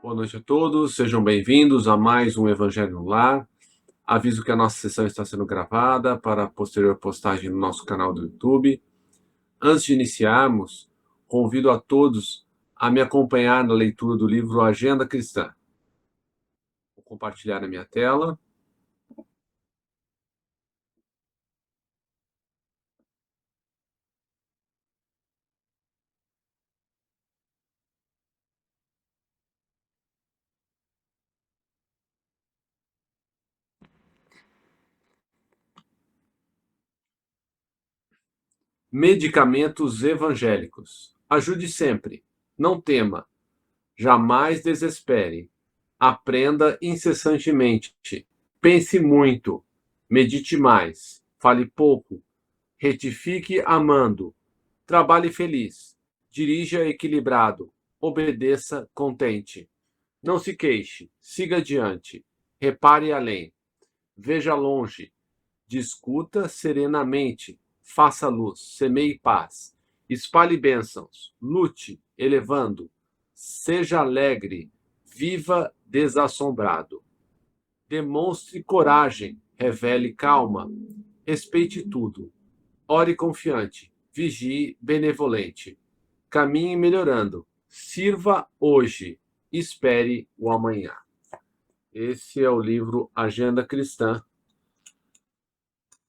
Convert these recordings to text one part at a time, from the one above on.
Boa noite a todos, sejam bem-vindos a mais um Evangelho no Lar. Aviso que a nossa sessão está sendo gravada para posterior postagem no nosso canal do YouTube. Antes de iniciarmos, convido a todos a me acompanhar na leitura do livro Agenda Cristã. Vou compartilhar a minha tela. Medicamentos evangélicos. Ajude sempre. Não tema. Jamais desespere. Aprenda incessantemente. Pense muito. Medite mais. Fale pouco. Retifique amando. Trabalhe feliz. Dirija equilibrado. Obedeça contente. Não se queixe. Siga adiante. Repare além. Veja longe. Discuta serenamente. Faça luz. Semeie paz. Espalhe bênçãos. Lute, elevando. Seja alegre. Viva desassombrado. Demonstre coragem. Revele calma. Respeite tudo. Ore confiante. Vigie benevolente. Caminhe melhorando. Sirva hoje. Espere o amanhã. Esse é o livro Agenda Cristã,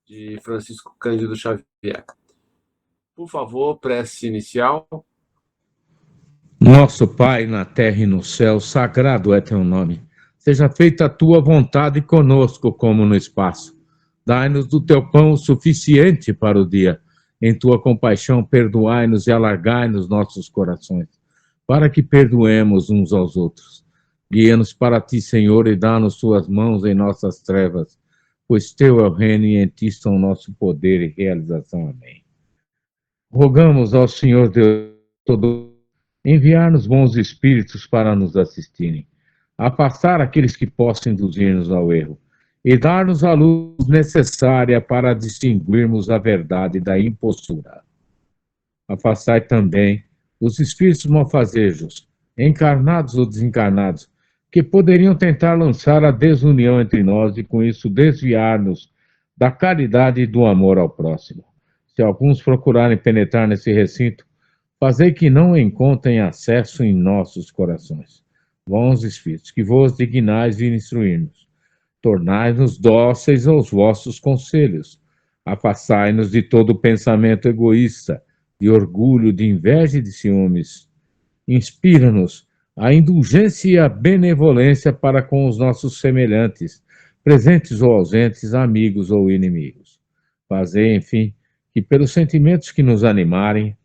de Francisco Cândido Xavier. Por favor, prece inicial. Nosso Pai, na terra e no céu, sagrado é teu nome. Seja feita a tua vontade conosco, como no espaço. Dai-nos do teu pão o suficiente para o dia. Em tua compaixão, perdoai-nos e alargai-nos nossos corações, para que perdoemos uns aos outros. Guia-nos para ti, Senhor, e dá-nos tuas mãos em nossas trevas, pois teu é o reino e em ti estão nosso poder e realização. Amém. Rogamos ao Senhor Deus todo enviar-nos bons espíritos para nos assistirem, afastar aqueles que possam induzir-nos ao erro e dar-nos a luz necessária para distinguirmos a verdade da impostura. Afastai também os espíritos malfazejos, encarnados ou desencarnados, que poderiam tentar lançar a desunião entre nós e com isso desviar-nos da caridade e do amor ao próximo. Se alguns procurarem penetrar nesse recinto, fazei que não encontrem acesso em nossos corações. Bons espíritos, que vos dignais vir instruir-nos, tornai-nos dóceis aos vossos conselhos, afastai-nos de todo pensamento egoísta, de orgulho, de inveja e de ciúmes. Inspira-nos a indulgência e a benevolência para com os nossos semelhantes, presentes ou ausentes, amigos ou inimigos. Fazei, enfim, que pelos sentimentos que nos animarem,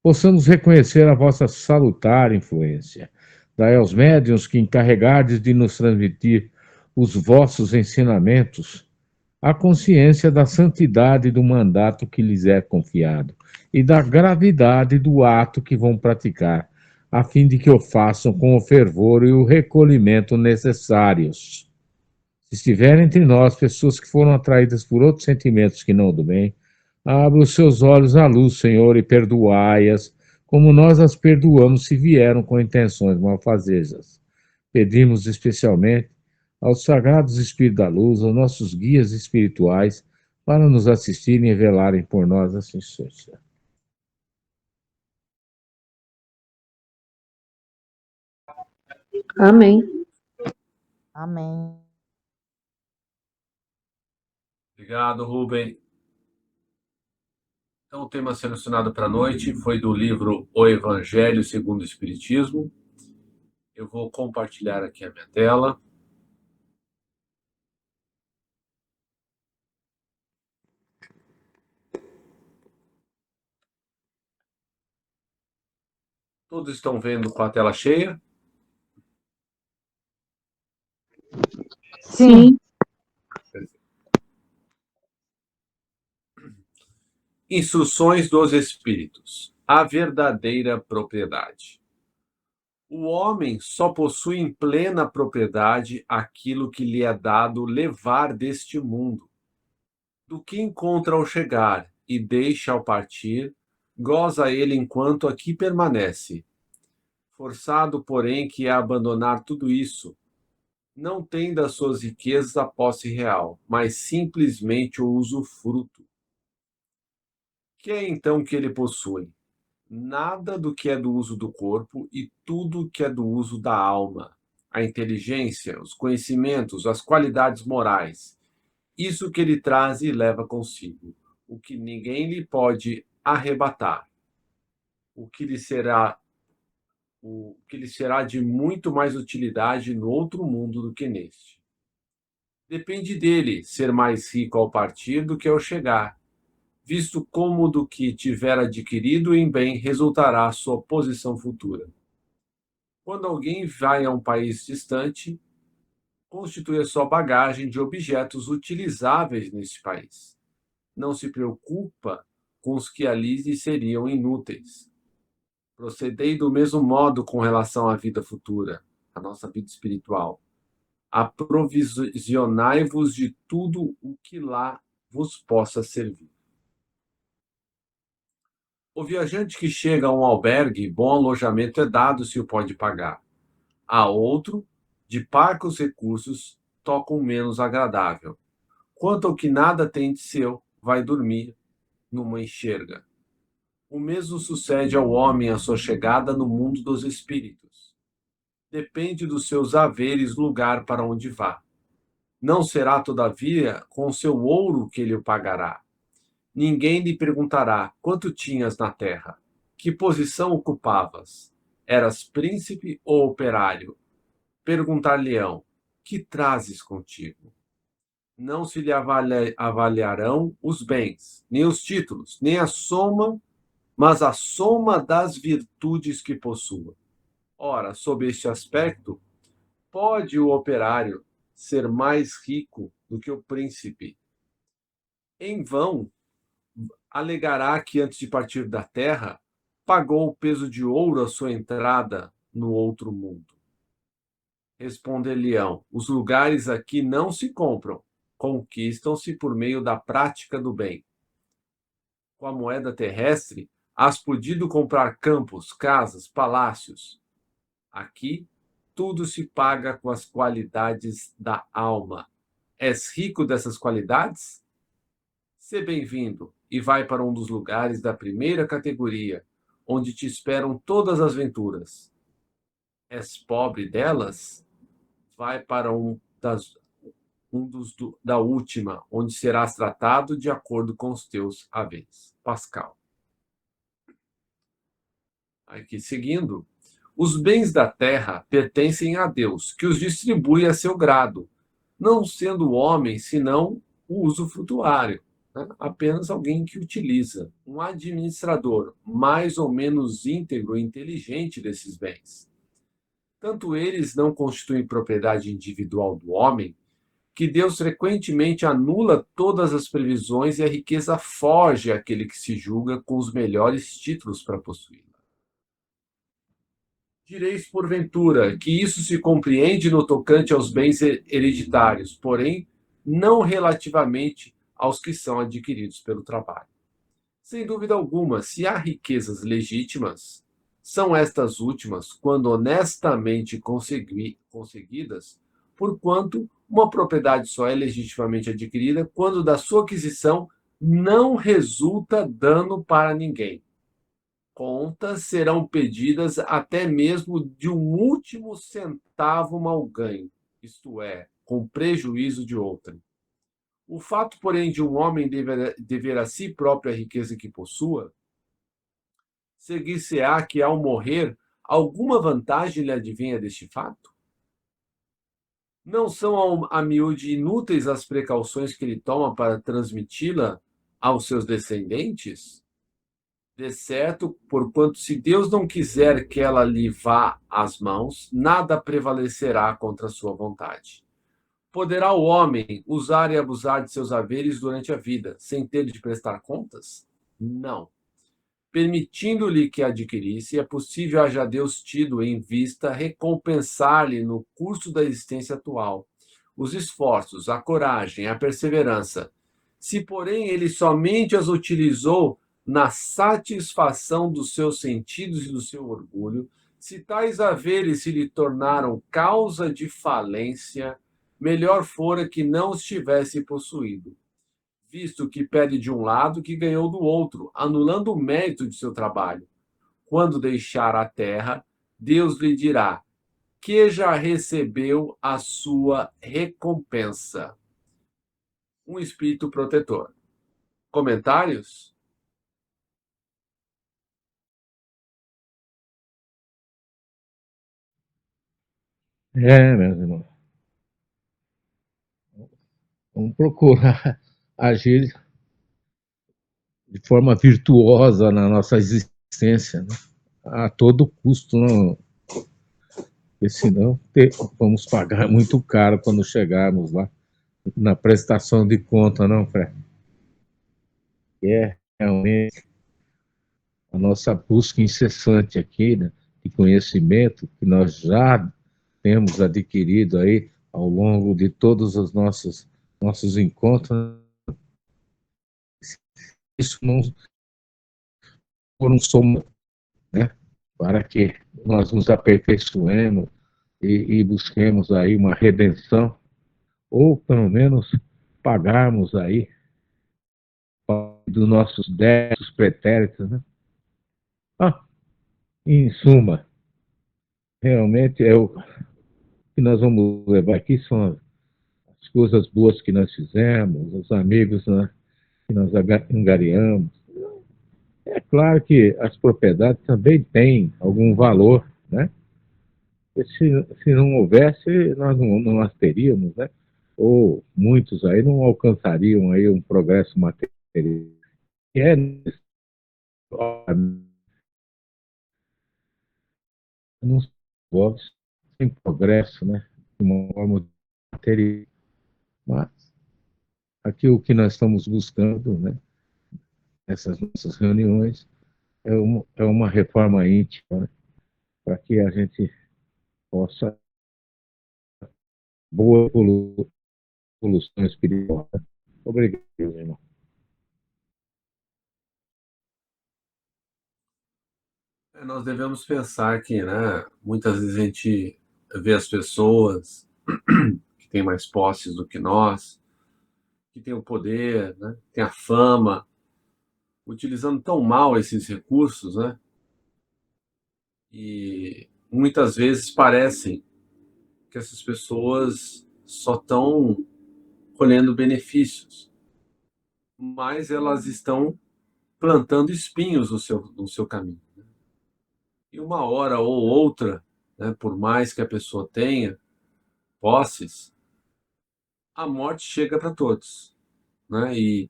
possamos reconhecer a vossa salutar influência. Dai aos médiuns que encarregardes de nos transmitir os vossos ensinamentos a consciência da santidade do mandato que lhes é confiado e da gravidade do ato que vão praticar, a fim de que o façam com o fervor e o recolhimento necessários. Se estiver entre nós pessoas que foram atraídas por outros sentimentos que não o do bem, abra os seus olhos à luz, Senhor, e perdoai-as, como nós as perdoamos se vieram com intenções malfazejas. Pedimos especialmente aos sagrados Espíritos da Luz, aos nossos guias espirituais, para nos assistirem e velarem por nós, assim seja. Amém. Amém. Obrigado, Rubem. Então, o tema selecionado para a noite foi do livro O Evangelho segundo o Espiritismo. Eu vou compartilhar aqui a minha tela. Todos estão vendo com a tela cheia? Sim. Instruções dos Espíritos. A verdadeira propriedade. O homem só possui em plena propriedade aquilo que lhe é dado levar deste mundo. Do que encontra ao chegar e deixa ao partir, goza ele enquanto aqui permanece. Forçado, porém, que a abandonar tudo isso, não tem das suas riquezas a posse real, mas simplesmente o usufruto. Que é então que ele possui? Nada do que é do uso do corpo e tudo que é do uso da alma, a inteligência, os conhecimentos, as qualidades morais. Isso que ele traz e leva consigo, o que ninguém lhe pode arrebatar, o que lhe será de muito mais utilidade no outro mundo do que neste. Depende dele ser mais rico ao partir do que ao chegar, visto como do que tiver adquirido em bem resultará a sua posição futura. Quando alguém vai a um país distante, constitui a sua bagagem de objetos utilizáveis neste país. Não se preocupa com os que ali lhe seriam inúteis. Procedei do mesmo modo com relação à vida futura, à nossa vida espiritual. Aprovisionai-vos de tudo o que lá vos possa servir. O viajante que chega a um albergue, bom alojamento é dado se o pode pagar. A outro, de parcos recursos, toca um menos agradável. Quanto ao que nada tem de seu, vai dormir numa enxerga. O mesmo sucede ao homem à sua chegada no mundo dos espíritos. Depende dos seus haveres lugar para onde vá. Não será, todavia, com seu ouro que ele o pagará. Ninguém lhe perguntará quanto tinhas na terra, que posição ocupavas, eras príncipe ou operário. Perguntar-lhe-ão, que trazes contigo? Não se lhe avaliarão os bens, nem os títulos, nem a soma, mas a soma das virtudes que possua. Ora, sob este aspecto, pode o operário ser mais rico do que o príncipe. Em vão, alegará que antes de partir da terra, pagou o peso de ouro à sua entrada no outro mundo. Responder-lhe-ão, os lugares aqui não se compram, conquistam-se por meio da prática do bem. Com a moeda terrestre, has podido comprar campos, casas, palácios. Aqui, tudo se paga com as qualidades da alma. És rico dessas qualidades? Sê bem-vindo e vai para um dos lugares da primeira categoria, onde te esperam todas as venturas. És pobre delas? Vai para da última, onde serás tratado de acordo com os teus haveres. Pascal. Aqui seguindo. Os bens da terra pertencem a Deus, que os distribui a seu grado, não sendo o homem senão o usufrutuário, né? Apenas alguém que utiliza, um administrador mais ou menos íntegro e inteligente desses bens. Tanto eles não constituem propriedade individual do homem, que Deus frequentemente anula todas as previsões e a riqueza foge àquele que se julga com os melhores títulos para possuí-la. Direis, porventura, que isso se compreende no tocante aos bens hereditários, porém, não relativamente aos que são adquiridos pelo trabalho. Sem dúvida alguma, se há riquezas legítimas, são estas últimas quando honestamente conseguidas, porquanto uma propriedade só é legitimamente adquirida quando da sua aquisição não resulta dano para ninguém. Contas serão pedidas até mesmo de um último centavo mal ganho, isto é, com prejuízo de outrem. O fato, porém, de um homem dever a si próprio a riqueza que possua, seguir-se-á que, ao morrer, alguma vantagem lhe advinha deste fato? Não são a miúde inúteis as precauções que ele toma para transmiti-la aos seus descendentes? De certo, porquanto se Deus não quiser que ela lhe vá às mãos, nada prevalecerá contra a sua vontade. Poderá o homem usar e abusar de seus haveres durante a vida, sem ter de prestar contas? Não. Permitindo-lhe que adquirisse, é possível haja Deus tido em vista recompensar-lhe no curso da existência atual os esforços, a coragem, a perseverança. Se, porém, ele somente as utilizou na satisfação dos seus sentidos e do seu orgulho, Se tais haveres se lhe tornaram causa de falência, melhor fora que não os tivesse possuído, visto que pede de um lado que ganhou do outro, anulando o mérito de seu trabalho. Quando deixar a terra, Deus lhe dirá que já recebeu a sua recompensa. Um espírito protetor. Comentários? Meus irmãos, vamos procurar agir de forma virtuosa na nossa existência, né? A todo custo, não, porque senão vamos pagar muito caro quando chegarmos lá na prestação de conta, não, Fred? É realmente a nossa busca incessante aqui, né, de conhecimento que nós já temos adquirido aí ao longo de todos os nossos encontros. Isso não por um soma, né, para que nós nos aperfeiçoemos e busquemos aí uma redenção, ou pelo menos pagarmos aí dos nossos débitos pretéritos, né? Ah, em suma, realmente é o que nós vamos levar aqui são as coisas boas que nós fizemos, os amigos, né, que nós angariamos. É claro que as propriedades também têm algum valor, né? E se não houvesse, nós não as teríamos, né? Ou muitos aí não alcançariam aí um progresso material. E é não se envolve sem progresso, né? De uma forma material. Mas aqui o que nós estamos buscando, né? Nessas nossas reuniões é uma reforma íntima, né? Para que a gente possa boa evolução espiritual. Obrigado, irmão. Nós devemos pensar que, né, muitas vezes a gente vê as pessoas que têm mais posses do que nós, que têm o poder, né, têm a fama, utilizando tão mal esses recursos, né, e muitas vezes parecem que essas pessoas só estão colhendo benefícios, mas elas estão plantando espinhos no seu caminho. E uma hora ou outra, né, por mais que a pessoa tenha posses, a morte chega para todos, né? E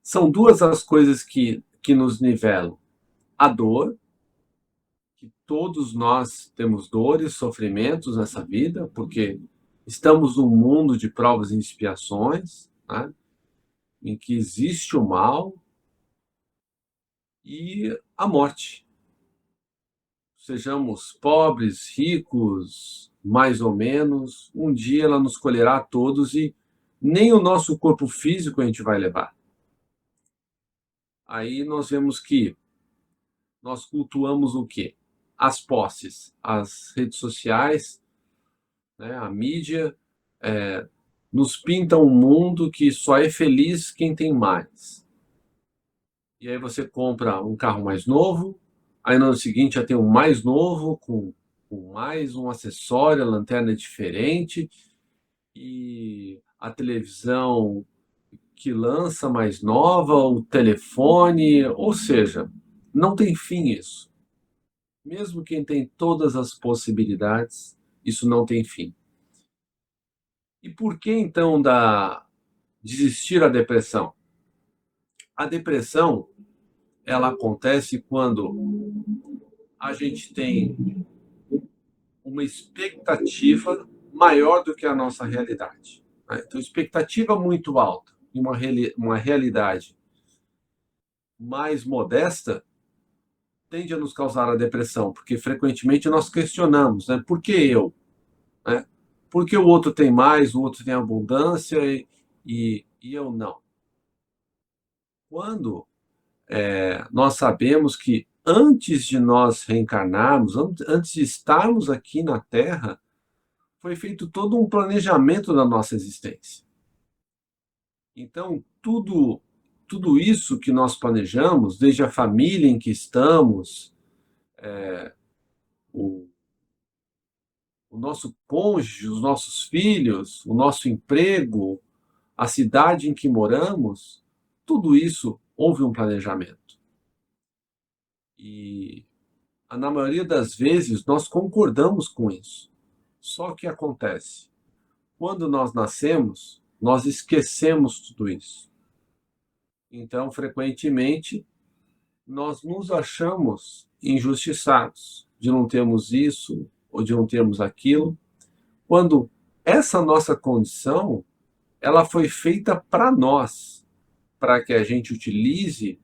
são duas as coisas que nos nivelam: a dor, que todos nós temos dores, sofrimentos nessa vida, porque estamos num mundo de provas e expiações, né, em que existe o mal, e a morte. Sejamos pobres, ricos, mais ou menos, um dia ela nos colherá a todos e nem o nosso corpo físico a gente vai levar. Aí nós vemos que nós cultuamos o quê? As posses, as redes sociais, né, a mídia, nos pintam um mundo que só é feliz quem tem mais. E aí você compra um carro mais novo, aí no ano seguinte já tem um mais novo, com mais um acessório, a lanterna é diferente, e a televisão que lança mais nova, o telefone, ou seja, não tem fim isso. Mesmo quem tem todas as possibilidades, isso não tem fim. E por que então desistir a depressão? A depressão, ela acontece quando a gente tem uma expectativa maior do que a nossa realidade, né? Então, expectativa muito alta e uma realidade mais modesta tende a nos causar a depressão, porque frequentemente nós questionamos, né? Por que eu? Né? Por que o outro tem mais, o outro tem abundância e eu não? Quando nós sabemos que antes de nós reencarnarmos, antes de estarmos aqui na Terra, foi feito todo um planejamento da nossa existência. Então, tudo isso que nós planejamos, desde a família em que estamos, o, o nosso cônjuge, os nossos filhos, o nosso emprego, a cidade em que moramos, tudo isso houve um planejamento. E, na maioria das vezes, nós concordamos com isso. Só que acontece, quando nós nascemos, nós esquecemos tudo isso. Então, frequentemente, nós nos achamos injustiçados de não termos isso ou de não termos aquilo, quando essa nossa condição, ela foi feita para nós, para que a gente utilize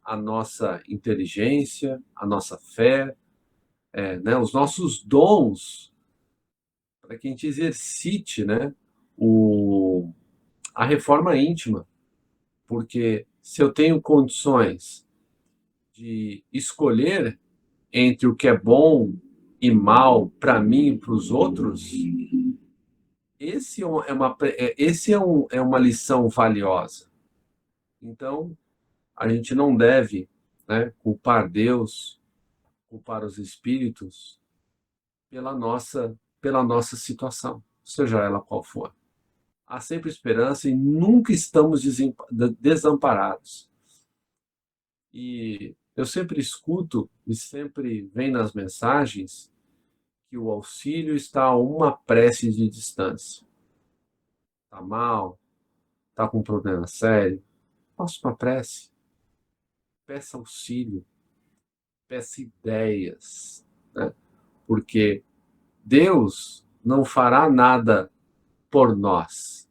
a nossa inteligência, a nossa fé, né, os nossos dons, para que a gente exercite, né, a reforma íntima. Porque se eu tenho condições de escolher entre o que é bom e mal para mim e para os outros, esse é uma lição valiosa. Então, a gente não deve, né, culpar Deus, culpar os espíritos pela nossa situação, seja ela qual for. Há sempre esperança e nunca estamos desamparados. E eu sempre escuto e sempre vem nas mensagens que o auxílio está a uma prece de distância. Está mal, está com um problema sério, faça uma prece, peça auxílio, peça ideias, né? Porque Deus não fará nada por nós,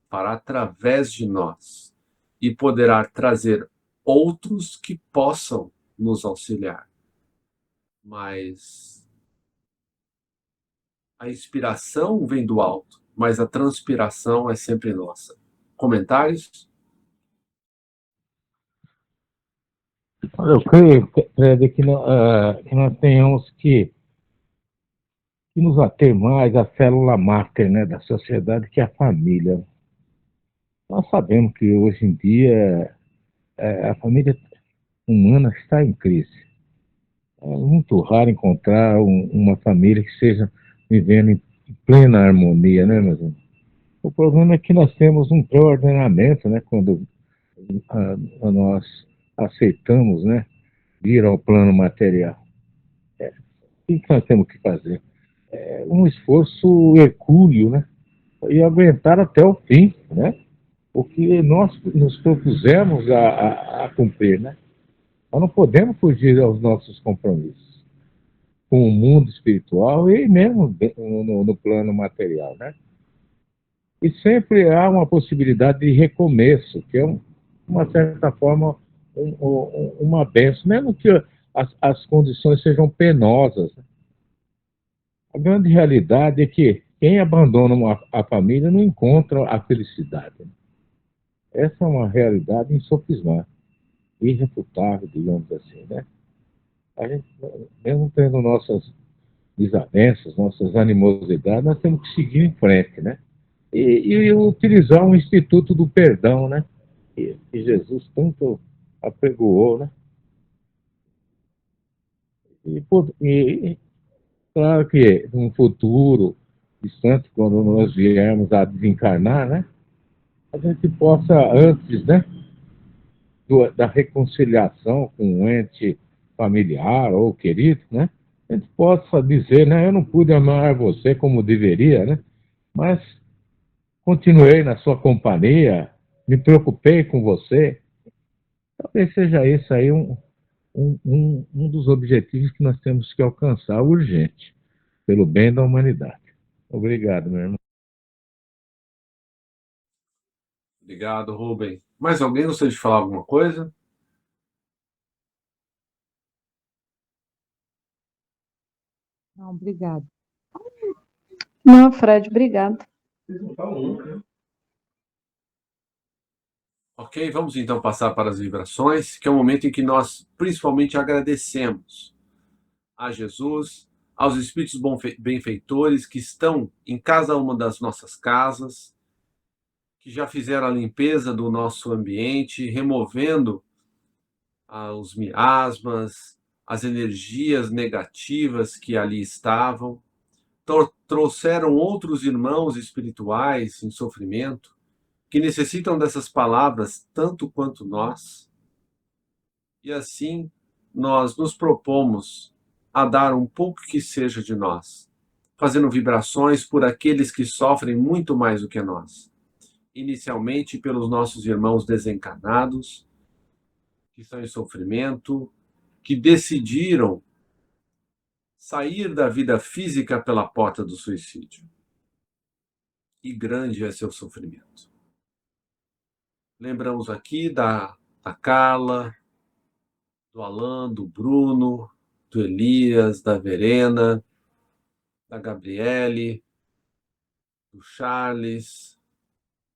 fará através de nós e poderá trazer outros que possam nos auxiliar. Mas a inspiração vem do alto, mas a transpiração é sempre nossa. Comentários? Eu creio, Fred, que nós tenhamos que nos ater mais à célula máter, né, da sociedade, que é a família. Nós sabemos que hoje em dia a família humana está em crise. É muito raro encontrar uma família que esteja vivendo em plena harmonia, né, meus irmãos? O problema é que nós temos um pré-ordenamento, né, quando nós aceitamos, né, vir ao plano material. O que nós temos que fazer? É um esforço hercúleo, né, e aguentar até o fim, né, o que nós nos propusemos a cumprir, né? Nós não podemos fugir aos nossos compromissos com o mundo espiritual e mesmo no plano material, né? E sempre há uma possibilidade de recomeço, que é, uma certa forma, uma benção, mesmo que as condições sejam penosas. A grande realidade é que quem abandona a família não encontra a felicidade. Essa é uma realidade insofismável, irrefutável, digamos assim, né? A gente, mesmo tendo nossas desavenças, nossas animosidades, nós temos que seguir em frente, né? E utilizar um instituto do perdão, né? Que Jesus tanto apregoou, né? E claro que num futuro distante, quando nós viermos a desencarnar, né? A gente possa, antes, né? Da reconciliação com um ente familiar ou querido, né? A gente possa dizer, né? Eu não pude amar você como deveria, né? Mas continuei na sua companhia, me preocupei com você. Talvez seja esse aí um dos objetivos que nós temos que alcançar urgente, pelo bem da humanidade. Obrigado, meu irmão. Obrigado, Rubem. Mais alguém gostaria de falar alguma coisa? Não, obrigado. Não, Fred, obrigado. Ok. Ok? Vamos então passar para as vibrações, que é o momento em que nós principalmente agradecemos a Jesus, aos espíritos benfeitores que estão em cada uma das nossas casas, que já fizeram a limpeza do nosso ambiente, removendo os miasmas, as energias negativas que ali estavam, trouxeram outros irmãos espirituais em sofrimento, que necessitam dessas palavras tanto quanto nós, e assim nós nos propomos a dar um pouco que seja de nós, fazendo vibrações por aqueles que sofrem muito mais do que nós. Inicialmente pelos nossos irmãos desencarnados, que estão em sofrimento, que decidiram sair da vida física pela porta do suicídio. E grande é seu sofrimento. Lembramos aqui da Carla, do Alan, do Bruno, do Elias, da Verena, da Gabriele, do Charles,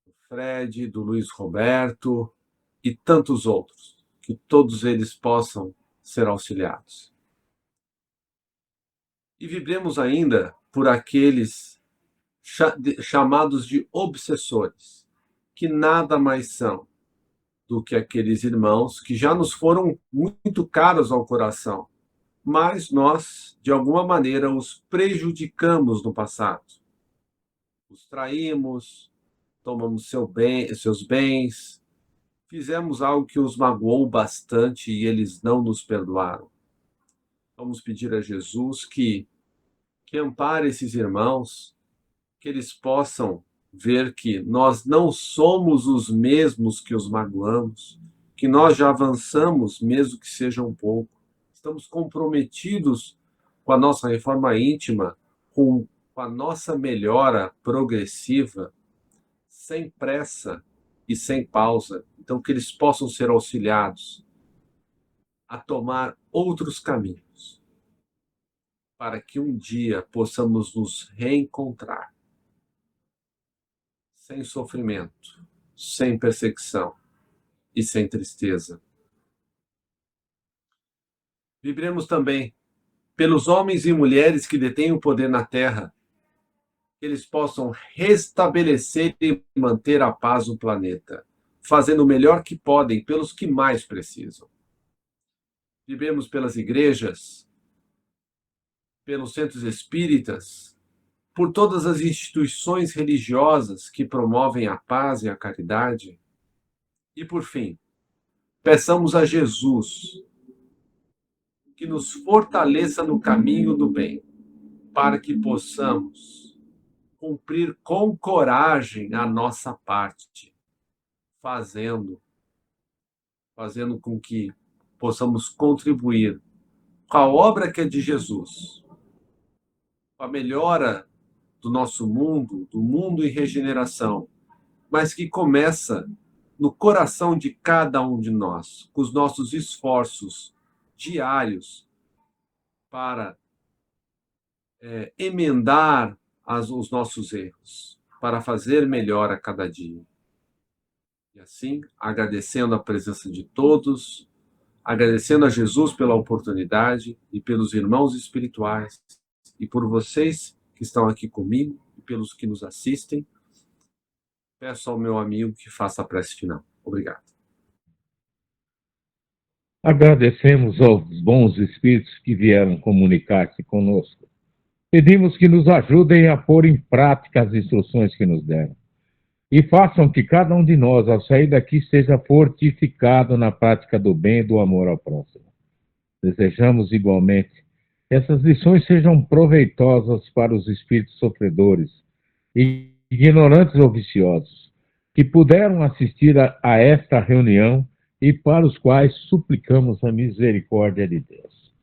do Fred, do Luiz Roberto e tantos outros, que todos eles possam ser auxiliados. E vibremos ainda por aqueles chamados de obsessores, que nada mais são do que aqueles irmãos que já nos foram muito caros ao coração, mas nós, de alguma maneira, os prejudicamos no passado. Os traímos, tomamos seus bens, fizemos algo que os magoou bastante e eles não nos perdoaram. Vamos pedir a Jesus que ampare esses irmãos, que eles possam ver que nós não somos os mesmos que os magoamos, que nós já avançamos, mesmo que seja um pouco. Estamos comprometidos com a nossa reforma íntima, com a nossa melhora progressiva, sem pressa e sem pausa. Então, que eles possam ser auxiliados a tomar outros caminhos, para que um dia possamos nos reencontrar sem sofrimento, sem perseguição e sem tristeza. Vibremos também pelos homens e mulheres que detêm o poder na Terra, que eles possam restabelecer e manter a paz no planeta, fazendo o melhor que podem pelos que mais precisam. Vibremos pelas igrejas, pelos centros espíritas, por todas as instituições religiosas que promovem a paz e a caridade. E, por fim, peçamos a Jesus que nos fortaleça no caminho do bem, para que possamos cumprir com coragem a nossa parte, fazendo com que possamos contribuir com a obra que é de Jesus, com a melhora do nosso mundo, do mundo em regeneração, mas que começa no coração de cada um de nós, com os nossos esforços diários para emendar os nossos erros, para fazer melhor a cada dia. E assim, agradecendo a presença de todos, agradecendo a Jesus pela oportunidade e pelos irmãos espirituais e por vocês que estão aqui comigo e pelos que nos assistem, peço ao meu amigo que faça a prece final. Obrigado. Agradecemos aos bons espíritos que vieram comunicar-se conosco. Pedimos que nos ajudem a pôr em prática as instruções que nos deram. E façam que cada um de nós, ao sair daqui, seja fortificado na prática do bem e do amor ao próximo. Desejamos igualmente que essas lições sejam proveitosas para os espíritos sofredores e ignorantes ou viciosos, que puderam assistir a esta reunião e para os quais suplicamos a misericórdia de Deus.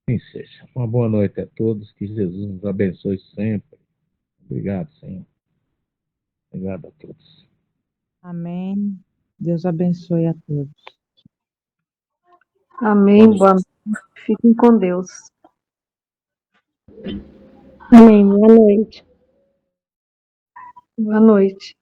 Assim seja. Uma boa noite a todos, que Jesus nos abençoe sempre. Obrigado, Senhor. Obrigado a todos. Amém. Deus abençoe a todos. Amém. Boa noite. Fiquem com Deus. Amém. Boa noite. Boa noite.